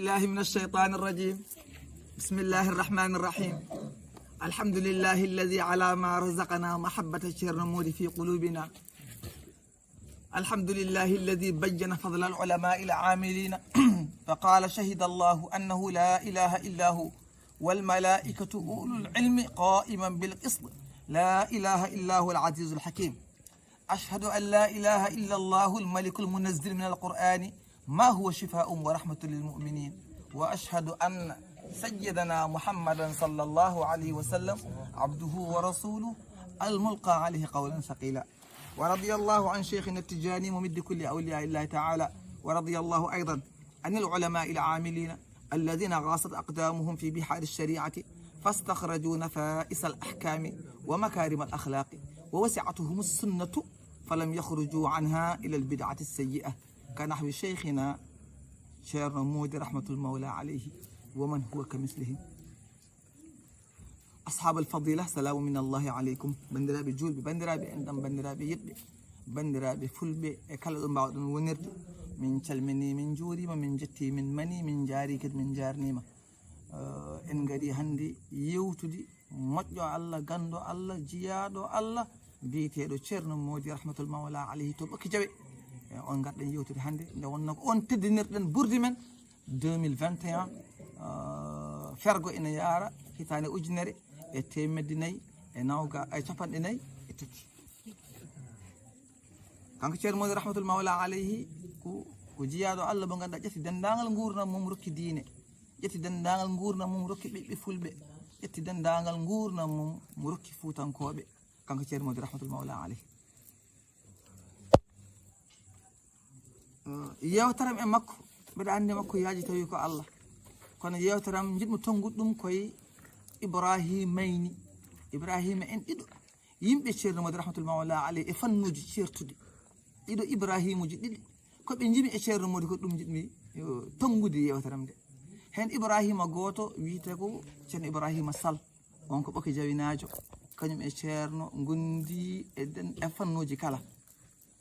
الله من الشيطان الرجيم. بسم الله الرحمن الرحيم. الحمد لله الذي على ما رزقنا محبة الشرنمود في قلوبنا. الحمد لله الذي بين فضل العلماء العاملين فقال شهد الله أنه لا إله إلا هو والملائكة أولو العلم قائما بالقسط لا إله إلا هو العزيز الحكيم. أشهد أن لا إله إلا الله الملك المنزل من القرآن ما هو شفاء ورحمة للمؤمنين. وأشهد أن سيدنا محمدا صلى الله عليه وسلم عبده ورسوله الملقى عليه قولا ثقيلا. ورضي الله عن شيخنا التجاني ممد كل أولياء الله تعالى. ورضي الله أيضا عن العلماء العاملين الذين غاصت أقدامهم في بحار الشريعة فاستخرجوا نفائس الأحكام ومكارم الأخلاق ووسعتهم السنة فلم يخرجوا عنها إلى البدعة السيئة كنحو شيخنا شرنمود رحمة المولى عليه ومن هو كمثله. أصحاب الفضيلة سلام من الله عليكم. بندرابي جولبي بندرابي عندما بندرابي يبي بندرابي فلبي كلا بعض ونرد من تلمني من جوري من جتي من مني من جاري كد من جارنيما إن قدي هندي يوتدي مجو الله غندو الله جيادو الله بيتيدو شرنمود رحمة المولى عليه توبك جوي on garɗen yewtude hannde nde wonno ko on teddinirɗen ɓurdi men 2021 fergo ina yaara hitaande ujunere e temedde nayyi e nawga e capanɗe nayyi e tati. kanko ceerno moodi rahmatul mawla alayhi ko jiyaaɗo allah mo ngannduɗaa ƴetti denndaangal nguurdam mum rokki diine, ƴetti denndaangal nguurdam mum rokki ɓiɓɓe fulɓe, ƴetti denndaangal nguurdam mum mo rokki fuutankooɓe. kanko ceerno moodi rahmatul mawla alayhi yewtaram e makko mbeɗa anndi makko yaaji tawi ko Allah, kono yewtaram jiɗmo tongude ɗum koye ibrahimayni ibrahima en ɗiɗo yimɓe ceerno moodi rahmatul mawla alayhi e fannuji ceertuɗi ɗiɗo ibrahimuji ɗiɗi koɓe jimi e ceerno moodi ko ɗum jiɗmi tongude yewtaram nde. hen ibrahima gooto wiyete ko ceerno ibrahima sall, on ko ɓoke jawinajo, kañum e ceerno gondi e fannuji kala.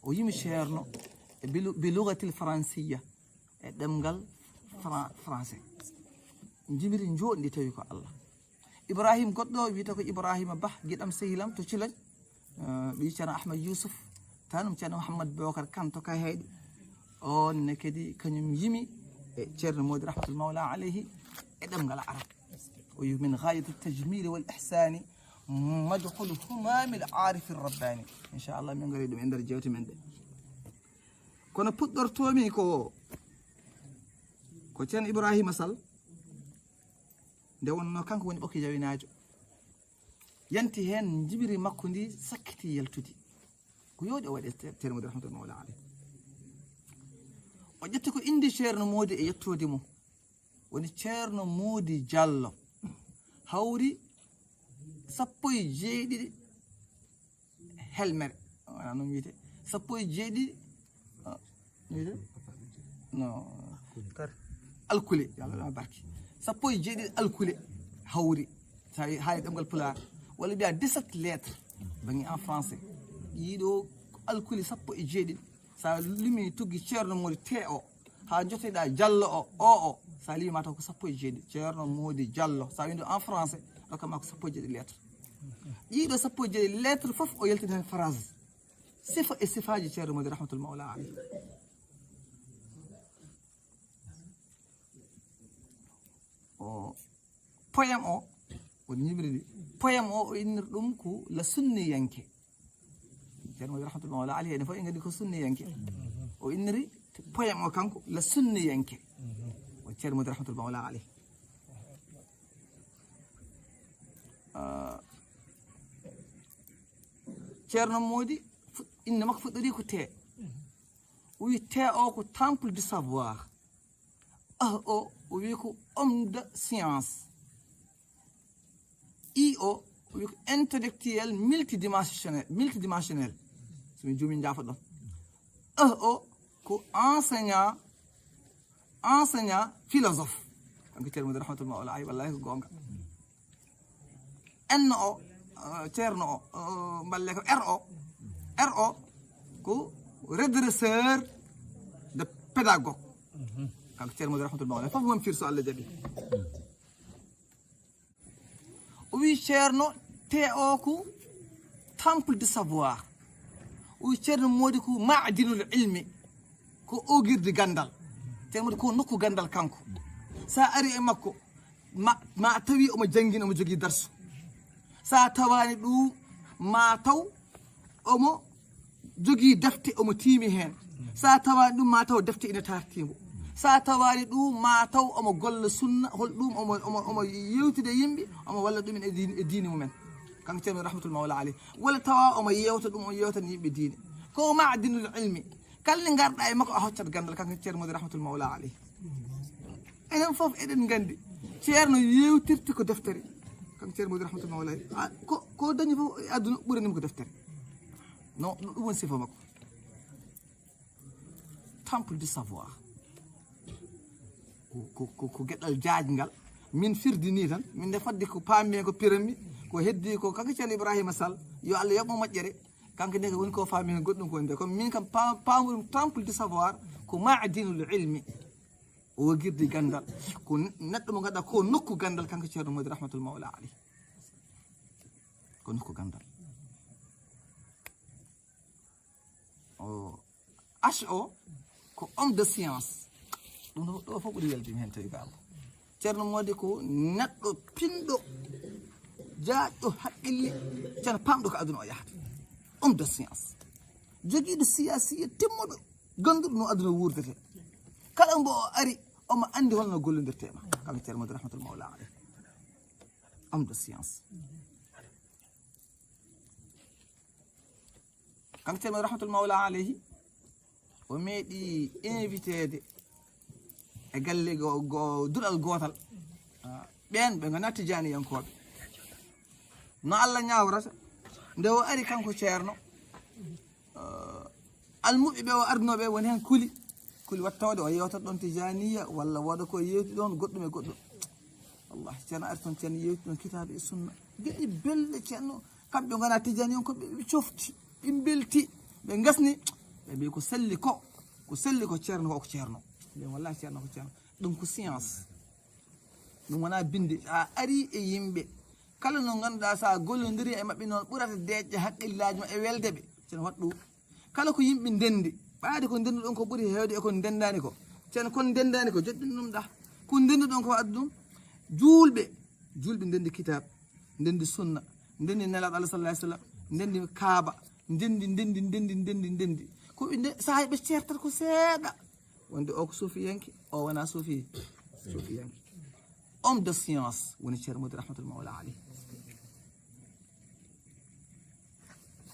o yimi ceerno bilugatil fransiya e ɗemgal français jimiri jooɗi tawi ko Allah. ibrahim goɗɗo wiyete ko ibrahima ba giɗam sehilam to Thilogne ɓi ceerno ahmad yousuf tanum ceerno mouhammad bocar kane to Kaheyɗe on ne kadi kañum yimi e ceerno moodi rahmatul mawla alayhi e ɗemgal arab. o wi min gayati tajmili wal ihsani madhul humamil arifi rabbani. inchallah min gari ɗum e nder jewte men ɗe. kono puɗɗortomi ko ceerno ibrahima sall nde wonno kanko woni ɓokke jawinajo, yanti hen jibiri makko ndi sakkiti yaltude ko yooɗi o waɗe ceerno moodi rahmatul mawla alayhi. o ƴetti ko indi ceerno moodi e yettode mum woni ceerno moodi diallo hawri 17 helmere wona noon wiyete 17 no alkule yalla barki 17 alkule hawri tawi haali ɗemgal pulaar walla mbiya 17 lettres bangi en français ɗiɗo alkule 17 sa limi tuggi ceerno moodi te o ha joteɗa diallo o sa limi mataw ko 17 ceerno moodi diallo sa windi en français ɗokama ko 17 lettres. ɗiɗo 17 lettres fof o yaltini hen phrase sifa e sifaji ceerno moodi rahmatul mawla alayhi. poème o woni ñibridi poème o innir ɗum ko la sunniyanke. ceerno moodi rahmatul mawla alayhi ene fof en gandi ko sunniyanke. o inniri poème o kanko la sunniyanke o ceerno moodi rahmatul mawla alayhi. ceerno moodi inde makko fuɗɗori ko te o wi te o ko temple du savoir. o wi ko homme de science. o wi ko intellectuel multidimensionnel somi joomi jaafa ɗon. o ko enseignant philosophe kanko ceerno moodi rahmatul mawla alayhi wallahi ko gonga. o ceerno o mballe ko ko redresseur de pédagogue. kanko ceerno modi rahmatul mawla fof won firso Allah jaɓi o wi ceerno te o ko temple de savoir o wi ceerno modi ko ma'dinul ilmi ko ogirde gandal ceerno modi ko nokku gandal kanko sa ari e makko ma tawi omo jangguina omo jogui darsu sa tawani ɗum ma taw omo jogui defte omo tiimi hen sa tawani ɗum ma taw defte ina tartimo sa tawani ɗum ma taw omo golla sunna hol ɗum omo yewtude yimɓe omo walla ɗumen e diine mumen kanko ceerno rahmatul mawla alayh walla tawa omo yewta ɗum o yewtan yimɓe diine ko ma'dinul ilmi kalne garɗa e makko a hoccat gandal kanko ceerno modi rahmatul mawla alayh enen foof eɗen gandi ceerno yewtirta ko deftere kanko ceerno modi rahmatul mawla alayh ko dañi fof e aduna ɓuranima ko deftere non ɗum woni sifa makko temple du savoir ko gueɗal jaajgal min firdini tan min nde fadde ko paami ko piranmi ko heddi ko kanko ceerno Ibrahima Sall yo Allah yoɓmo moƴƴere kanko nde ko woni ko faami hen goɗɗum ko nde comme min kam paamuɗum temple du savoir ko ma'dinul ilmi o wogirde gandal ko neɗɗo mo ganduɗa ko nokku gandal kanko ceerno modi rahmatul mawla alayh ko nokku gandal o HO ko homme de science ɗum ɗo fof ɓuuri weldimi hen tawi gamo ceerno modi ko neɗɗo pinɗo jaaƴɗo haqqille ceerno pamɗo ko aduna o yahata homme de science joguiɗo siyasiya timmuɗo ganduɗo no aduna wurdete kala mbo o ari omo andi holno gollodirtema kanko ceerno modi rahmatul mawla alayh homme de science kanko ceerno rahmatul mawla alayhi o meeɗi invité de e galle duɗal gotal ɓen ɓe gona tijaniyankoɓe no Allah ñawrata nde o ari kanko ceerno almuɓe ɓe o ardunoɓe woni hen kuli wattawde o yewtat ɗon tijaniya walla waɗa ko yewti ɗon goɗɗum e goɗɗum wallahi ceerno ari toon ceerno yewti ɗon kitabe e sunna gueɗi belɗe ceerno kamɓe gona tijaniyankoɓe ɓe cofti ɓe belti ɓe gasni ɓe mbi ko selli ko ceerno ko ceerno mbi wallahi ceerno ko ceerno ɗum ko science ɗum wona binde a ari e yimɓe kala no ganduɗa sa gollodiri e mabɓe noon ɓurata deƴƴa haqqillaji ma e weldeɓe ceerno wat ɗum kala ko yimɓe ndendi ɓaade ko ndendu ɗon ko ɓuuri hewde e kon ndendani ko ceerno kon ndendani ko joɗɗin ɗum ɗa ko ndendu ɗon ko addu ɗum julɓe ndendi kitab ndendi sunna ndendi nelaɗo Allah sallallahu alaihi wasallam ndendi kaaba ndendi ko ɓe sahay ɓe ceertata ko seeɗa wonde o ko sufiyanke o wona sufiyanke homme de science woni ceerno modi rahmatul mawla alayh